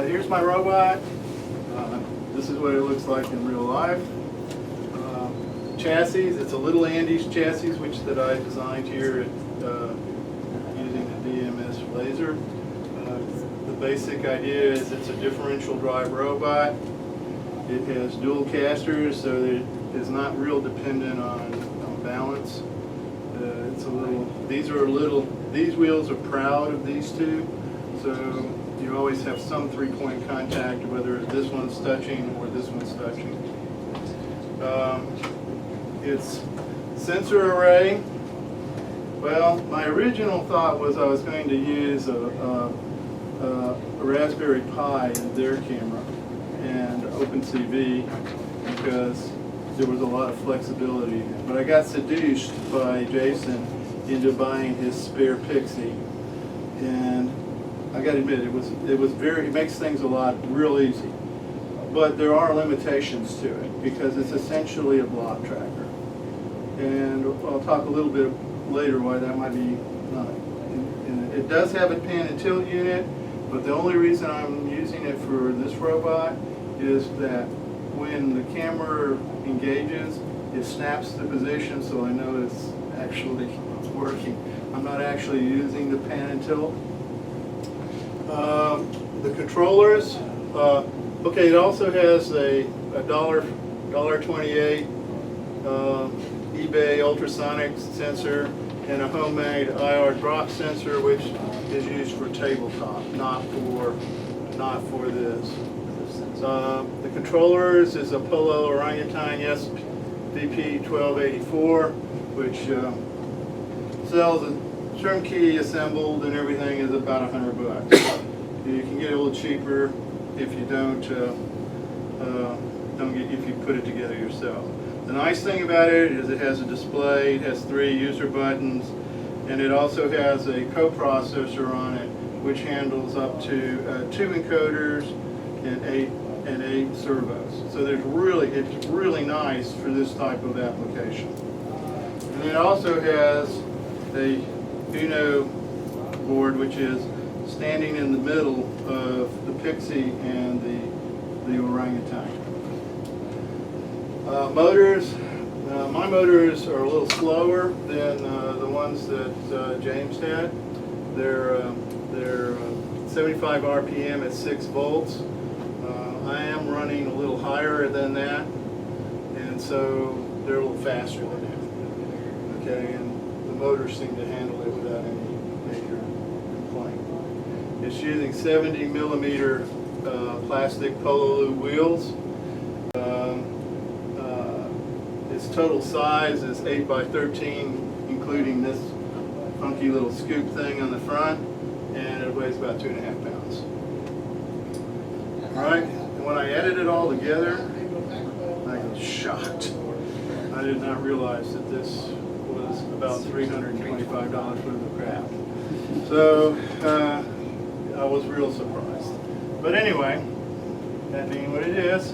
Here's my robot. This is what it looks like in real life. Chassis, it's a little Andes chassis that I designed here using the DMS laser. The basic idea is it's a differential drive robot. It has dual casters, so that it is not real dependent on balance. These wheels are proud of these two, so you always have some three-point contact, whether this one's touching or this one's touching. It's sensor array. Well, my original thought was I was going to use a Raspberry Pi in their camera and OpenCV because there was a lot of flexibility. But I got seduced by Jason into buying his spare Pixie, and I got to admit it makes things a lot real easy. But there are limitations to it because it's essentially a block tracker, and I'll talk a little bit later why that might be not. It does have a pan and tilt unit, but the only reason I'm using it for this robot is that when the camera engages, it snaps the position, so I know it's actually working. I'm not actually using the pan and tilt. The controllers, okay, it also has a $1.28 eBay ultrasonic sensor and a homemade IR drop sensor, which is used for tabletop, not for this. The controllers is a Polo Orangutan DP-1284, which sells a turnkey assembled and everything is about $100. You can get it a little cheaper if you if you put it together yourself. The nice thing about it is it has a display, it has 3 user buttons, and it also has a coprocessor on it, which handles up to 2 encoders and 8 servos. So it's really nice for this type of application. And it also has a Uno board, which is standing in the middle of the Pixie and the Orangutan. Motors. My motors are a little slower than the ones that James had. They're 75 RPM at 6 volts. I am running a little higher than that, and so they're a little faster than that. Okay, and the motors seem to handle it without any major complaint. It's using 70 millimeter plastic Polo wheels. Its total size is 8 by 13, including this funky little scoop thing on the front, and it weighs about 2.5 pounds. All right, and when I added it all together, I was shocked. I did not realize that this was about $325 worth of crap. So I was real surprised. But anyway, that being what it is,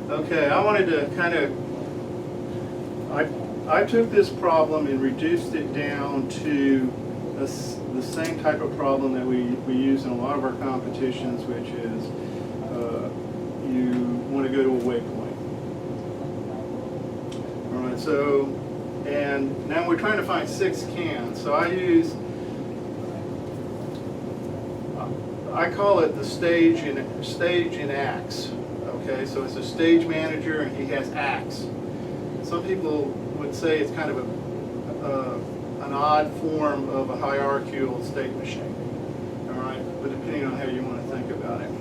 okay, I wanted to kind of, I took this problem and reduced it down to the same type of problem that we use in a lot of our competitions, which is you want to go to a waypoint. All right, so, and now we're trying to find 6 cans. So I call it the stage in acts. Okay, so it's a stage manager and he has acts. Some people would say it's kind of an odd form of a hierarchical state machine. All right, but depending on how you want to think about it.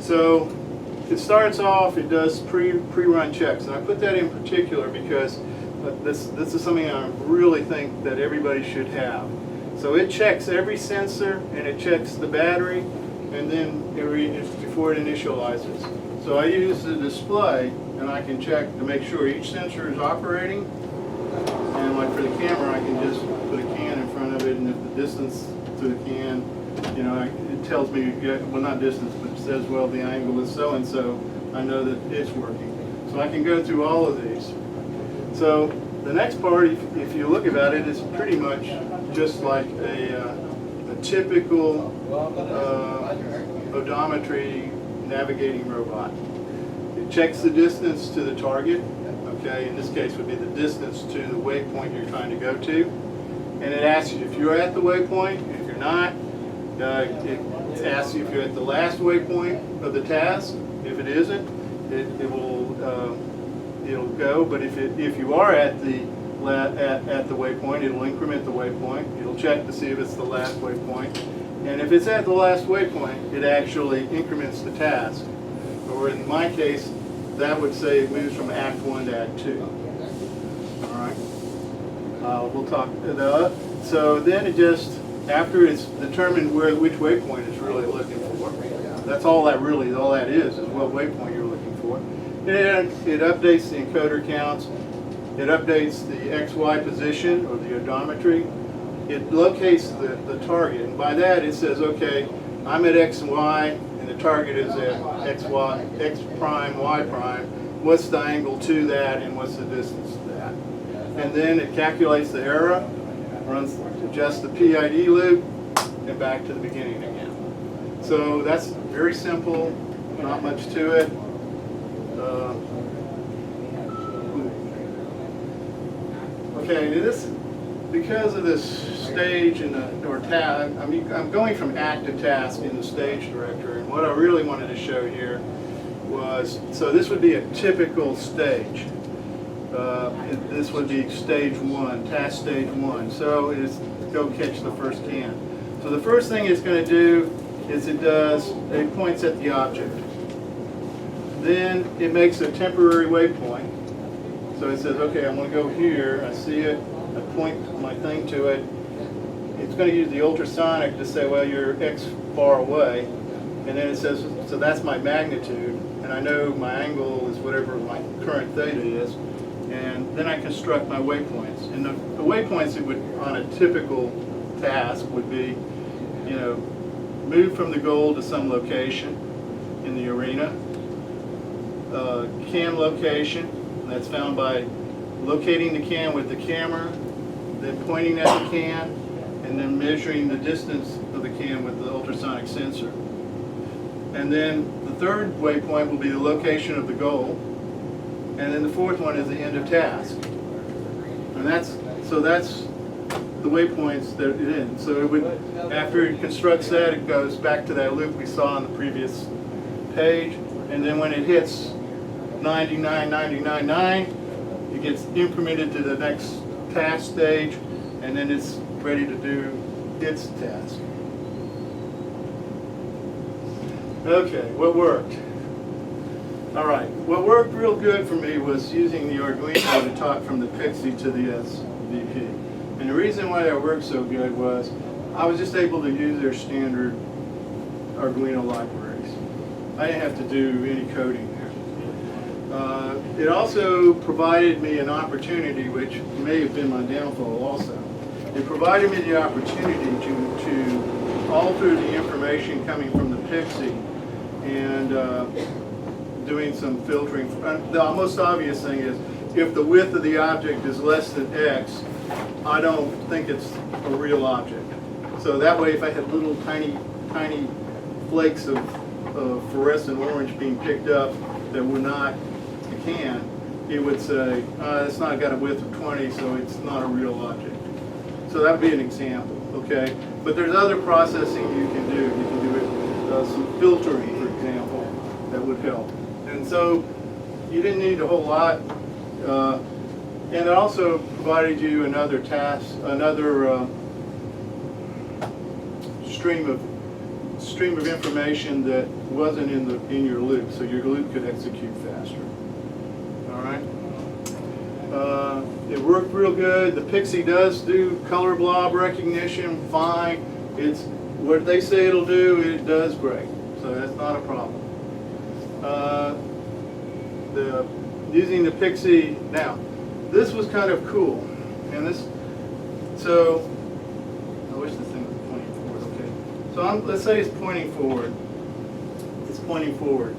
So it starts off, it does pre-run checks, and I put that in particular because this is something I really think that everybody should have. So it checks every sensor and it checks the battery, and then before it initializes. So I use the display and I can check to make sure each sensor is operating. And like for the camera, I can just put a can in front of it, and if the distance to the can, you know, it tells me, well, not distance, but it says, well, the angle is so and so, I know that it's working. So I can go through all of these. So the next part, if you look at it, is pretty much just like a typical odometry navigating robot. It checks the distance to the target, okay, in this case would be the distance to the waypoint you're trying to go to, and it asks you if you're at the waypoint. If you're not, it asks you if you're at the last waypoint of the task. If it isn't, it will it'll go. But if you are at the waypoint, it'll increment the waypoint. It'll check to see if it's the last waypoint, and if it's at the last waypoint, it actually increments the task. Or in my case, that would say it moves from Act 1 to Act 2. All right. We'll talk. So then it just, after it's determined which waypoint it's really looking for, that's all that is what waypoint you're looking for. And it updates the encoder counts. It updates the XY position or the odometry. It locates the target, and by that it says, okay, I'm at X and Y, and the target is at X prime, Y prime. What's the angle to that, and what's the distance to that? And then it calculates the error, adjusts the PID loop, and back to the beginning again. So that's very simple, not much to it. Okay, this, because of this stage or task, I'm going from act to task in the stage director, and what I really wanted to show here was, so this would be a typical stage. This would be stage 1, task stage 1. So it's go catch the first can. So the first thing it's going to do is it points at the object. Then it makes a temporary waypoint. So it says, okay, I'm going to go here. I see it. I point my thing to it. It's going to use the ultrasonic to say, well, you're X far away. And then it says, so that's my magnitude. And I know my angle is whatever my current theta is. And then I construct my waypoints. And the waypoints it would, on a typical task, would be, you know, move from the goal to some location in the arena. Can location, that's found by locating the can with the camera, then pointing at the can, and then measuring the distance of the can with the ultrasonic sensor. And then the third waypoint will be the location of the goal, and then the fourth one is the end of task. And that's the waypoints that it in. So it would, after it constructs that, it goes back to that loop we saw on the previous page, and then when it hits 99,999, it gets incremented to the next task stage, and then it's ready to do its task. Okay, what worked? All right, what worked real good for me was using the Arduino to talk from the Pixie to the SVP. And the reason why that worked so good was I was just able to use their standard Arduino libraries. I didn't have to do any coding there. It also provided me an opportunity, which may have been my downfall also. It provided me the opportunity to alter the information coming from the Pixie and doing some filtering. The most obvious thing is, if the width of the object is less than X, I don't think it's a real object. So that way, if I had little tiny flakes of fluorescent orange being picked up that were not a can, it would say, it's not got a width of 20, so it's not a real object. So that would be an example, okay? But there's other processing you can do. You can do it, some filtering, for example, that would help. And so you didn't need a whole lot. And it also provided you another task, another stream of information that wasn't in your loop, so your loop could execute faster. All right. It worked real good. The Pixie does do color blob recognition fine. It's what they say it'll do. It does great, so that's not a problem. Using the Pixie now. This was kind of cool, and so I wish this thing was pointing forward. Okay, so let's say it's pointing forward. It's pointing forward.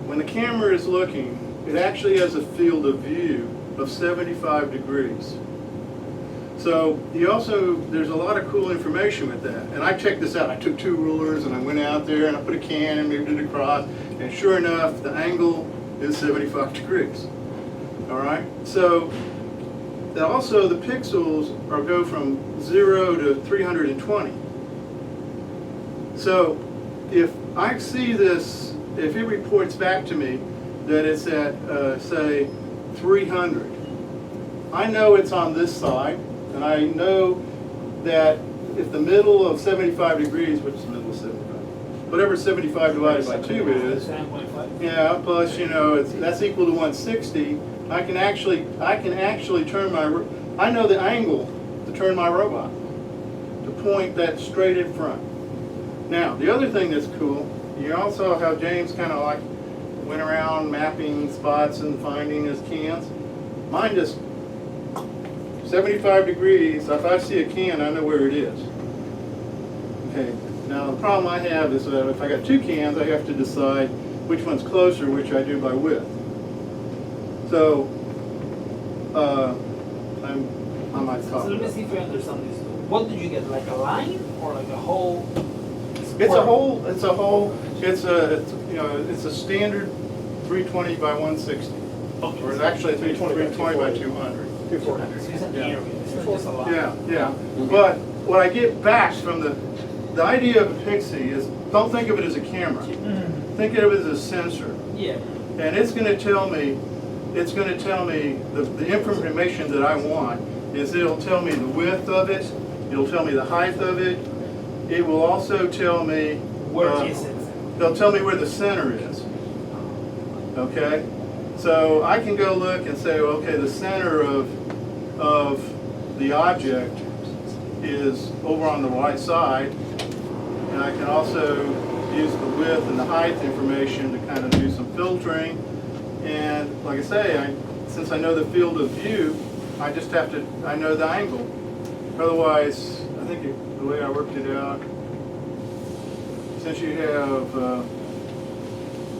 When the camera is looking, it actually has a field of view of 75 degrees. So you also, there's a lot of cool information with that. And I checked this out. I took 2 rulers and I went out there and I put a can and moved it across. And sure enough, the angle is 75 degrees. All right. So also the pixels go from 0 to 320. So if I see this, if it reports back to me that it's at, say, 300, I know it's on this side, and I know that if the middle of 75 degrees, which is the middle of 75, whatever 75 divided by 2 is, yeah, plus, you know, that's equal to 160, I can actually turn my, I know the angle to turn my robot, to point that straight in front. Now, the other thing that's cool, you all saw how James kind of like went around mapping spots and finding his cans. Mine just 75 degrees, if I see a can, I know where it is. Okay, now the problem I have is that if I got 2 cans, I have to decide which one's closer, which I do by width. So, I might talk. So let me see if I understand this. What did you get, like a line or like a whole? It's a whole, it's you know, it's a standard 320 by 160. Okay. Or it's actually 320 by 200. 400. So it's an area. It's not just a line. Yeah, yeah. But what I get back from the idea of a Pixie is, don't think of it as a camera. Think of it as a sensor. Yeah. And it's going to tell me, the information that I want is it'll tell me the width of it, it'll tell me the height of it, it will also tell me Where is it? They'll tell me where the center is. Okay? So I can go look and say, okay, the center of the object is over on the right side, and I can also use the width and the height information to kind of do some filtering. And like I say, since I know the field of view, I just have to, I know the angle. Otherwise, I think the way I worked it out, since you have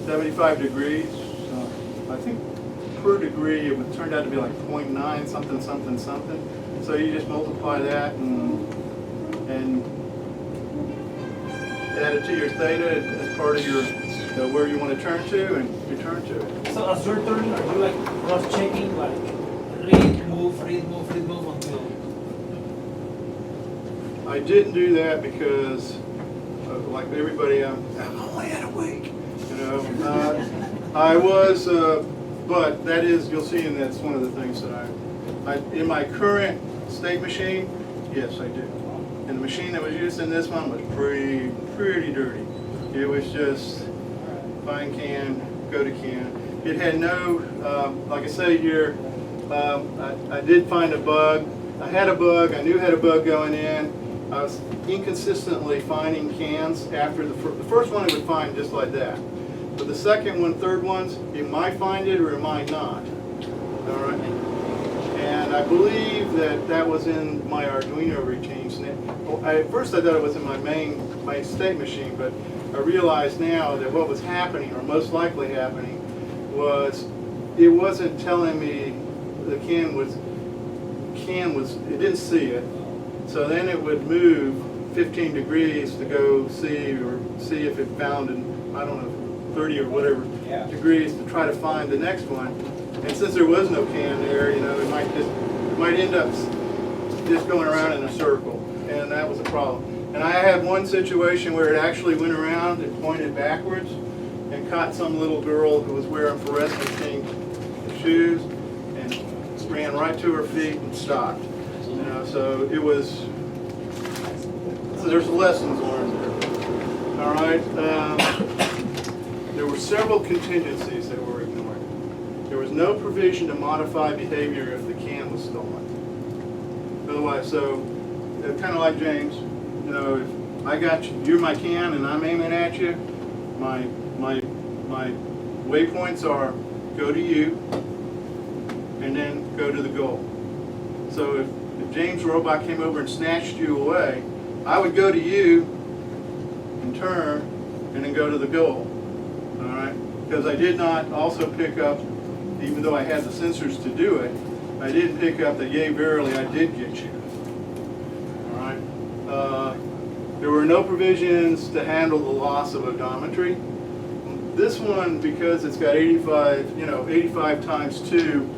75 degrees, I think per degree it would turn out to be like 0.9 something something something. So you just multiply that and add it to your theta as part of your where you want to turn to, and you turn to it. So as you're turning, are you like cross-checking, like read, move until? I didn't do that because, like everybody, I'm only at a week. You know, I was, but that is, you'll see, and that's one of the things that I in my current state machine, yes, I do. And the machine that was used in this one was pretty dirty. It was just find can, go to can. It had no, like I say here, I did find a bug. I had a bug. I knew I had a bug going in. I was inconsistently finding cans after the first one it would find just like that. But the second one, third ones, it might find it or it might not. All right. And I believe that was in my Arduino routines. At first I thought it was in my state machine, but I realize now that what was happening, or most likely happening, was it wasn't telling me the can was, it didn't see it. So then it would move 15 degrees to go see if it found in, I don't know, 30 or whatever degrees to try to find the next one. And since there was no can there, you know, it might end up just going around in a circle, and that was a problem. And I had one situation where it actually went around and pointed backwards and caught some little girl who was wearing fluorescent pink shoes and ran right to her feet and stopped. You know, so it was, so there's lessons learned there. All right. There were several contingencies that were ignored. There was no provision to modify behavior if the can was stolen. Otherwise, so kind of like James, you know, if I got you, you're my can and I'm aiming at you, my waypoints are go to you and then go to the goal. So if James' robot came over and snatched you away, I would go to you and turn and then go to the goal. All right? Because I did not also pick up, even though I had the sensors to do it, I didn't pick up that, yea, verily, I did get you. There were no provisions to handle the loss of odometry. This one, because it's got 85 times 2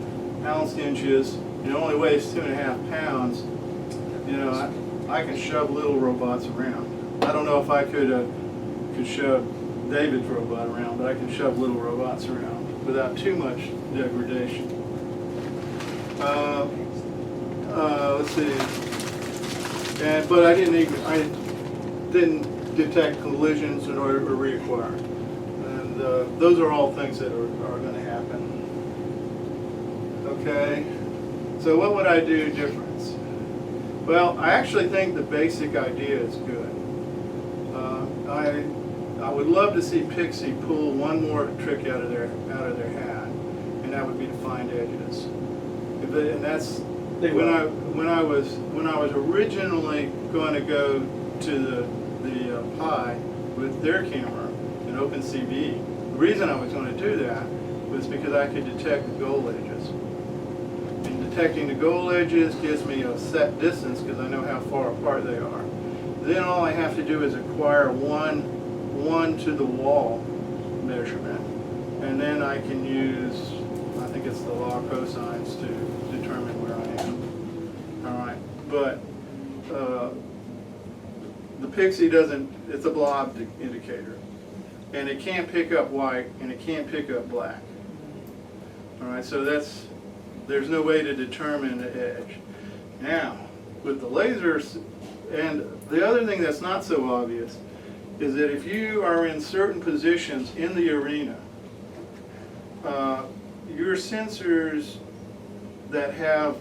ounce inches, it only weighs 2.5 pounds. I can shove little robots around. I don't know if I could shove David's robot around, but I can shove little robots around without too much degradation. Let's see. But I didn't detect collisions or reacquire. And those are all things that are going to happen. Okay. So what would I do different? Well, I actually think the basic idea is good. I would love to see Pixie pull one more trick out of their hat, and that would be to find edges. And that's when I was originally going to go to the Pi with their camera in OpenCV. The reason I was going to do that was because I could detect the goal edges. And detecting the goal edges gives me a set distance because I know how far apart they are. Then all I have to do is acquire one to the wall measurement, and then I can use, I think it's the law of cosines to determine where I am. All right, but the Pixie doesn't, it's a blob indicator, and it can't pick up white and it can't pick up black. All right, so there's no way to determine the edge. Now, with the lasers, and the other thing that's not so obvious is that if you are in certain positions in the arena, your sensors that have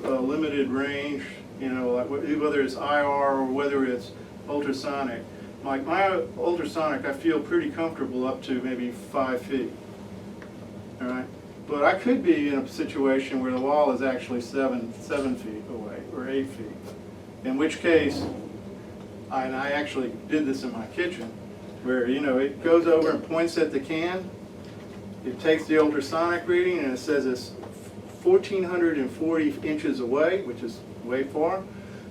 a limited range, like whether it's IR or whether it's ultrasonic, like my ultrasonic, I feel pretty comfortable up to maybe 5 feet. All right, but I could be in a situation where the wall is actually 7 feet away or 8 feet. In which case, and I actually did this in my kitchen, where it goes over and points at the can. It takes the ultrasonic reading and it says it's 1,440 inches away, which is way far.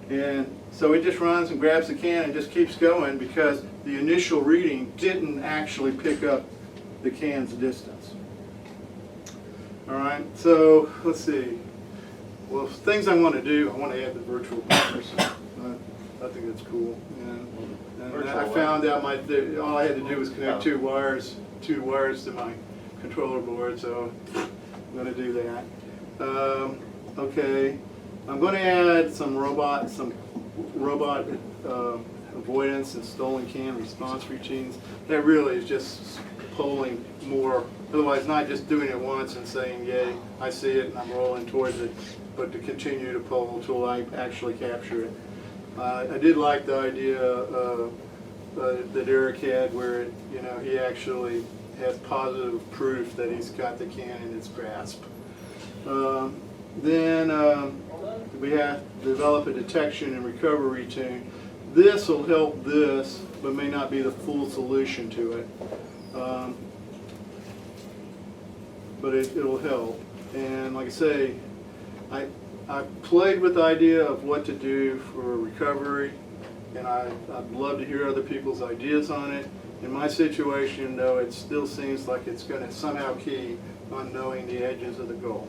And so it just runs and grabs the can and just keeps going because the initial reading didn't actually pick up the can's distance. All right, so let's see. Well, things I want to do, I want to add the virtual bars. I think that's cool. And I found out all I had to do was connect two wires to my controller board, so I'm going to do that. Okay, I'm going to add some robot avoidance and stolen can response routines. That really is just polling more. Otherwise, not just doing it once and saying, yay, I see it and I'm rolling towards it, but to continue to poll until I actually capture it. I did like the idea that Eric had where he actually has positive proof that he's got the can in its grasp. Then we have to develop a detection and recovery routine. This will help this, but may not be the full solution to it. But it'll help. And like I say, I played with the idea of what to do for recovery, and I'd love to hear other people's ideas on it. In my situation, though, it still seems like it's going to somehow key on knowing the edges of the goal.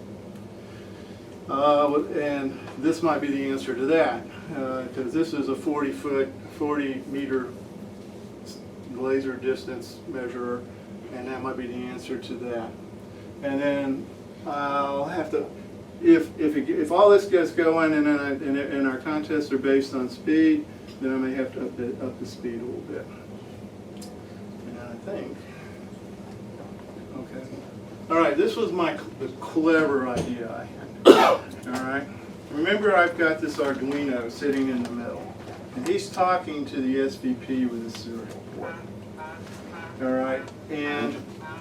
And this might be the answer to that, because this is a 40-meter laser distance measurer, and that might be the answer to that. And then I'll have to, if all this gets going and our contests are based on speed, then I may have to up the speed a little bit. And I think, okay. All right, this was the clever idea I had. All right. Remember, I've got this Arduino sitting in the middle, and he's talking to the SVP with a serial port. All right, and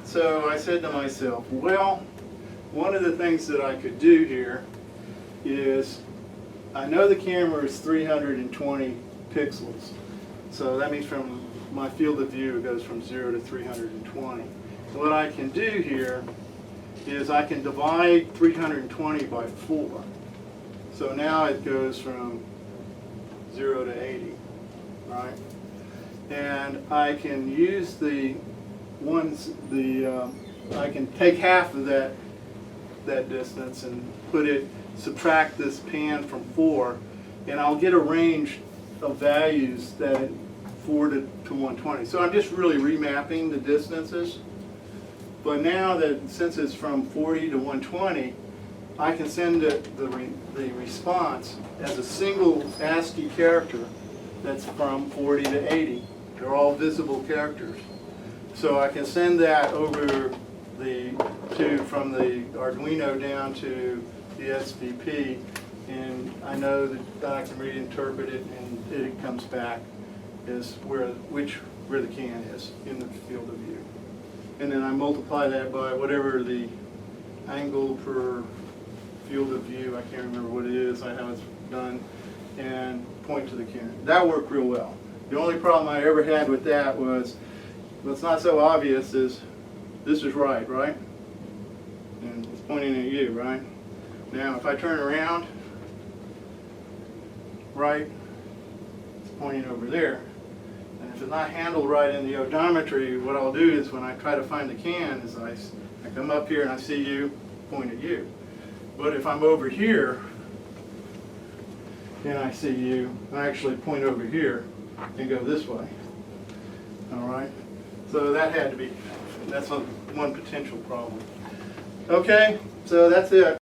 so I said to myself, well, one of the things that I could do here is, I know the camera is 320 pixels, so that means from my field of view it goes from 0 to 320. What I can do here is I can divide 320 by 4. So now it goes from 0 to 80. right? And I can use the ones, I can take half of that distance and subtract this pan from 4, and I'll get a range of values that 4 to 120. So I'm just really remapping the distances. But now that since it's from 40 to 120, I can send the response as a single ASCII character that's from 40 to 80. They're all visible characters. So I can send that over from the Arduino down to the SVP, and I know that I can reinterpret it, and it comes back as where the can is in the field of view. And then I multiply that by whatever the angle per field of view, I can't remember what it is, how it's done, and point to the can. That worked real well. The only problem I ever had with that was, what's not so obvious is, this is right? And it's pointing at you, right? Now if I turn around, right, it's pointing over there. And if it's not handled right in the odometry, what I'll do is when I try to find the can, is I come up here and I see you, point at you. But if I'm over here, and I see you, I actually point over here and go this way. All right? So that's one potential problem. Okay, so that's it.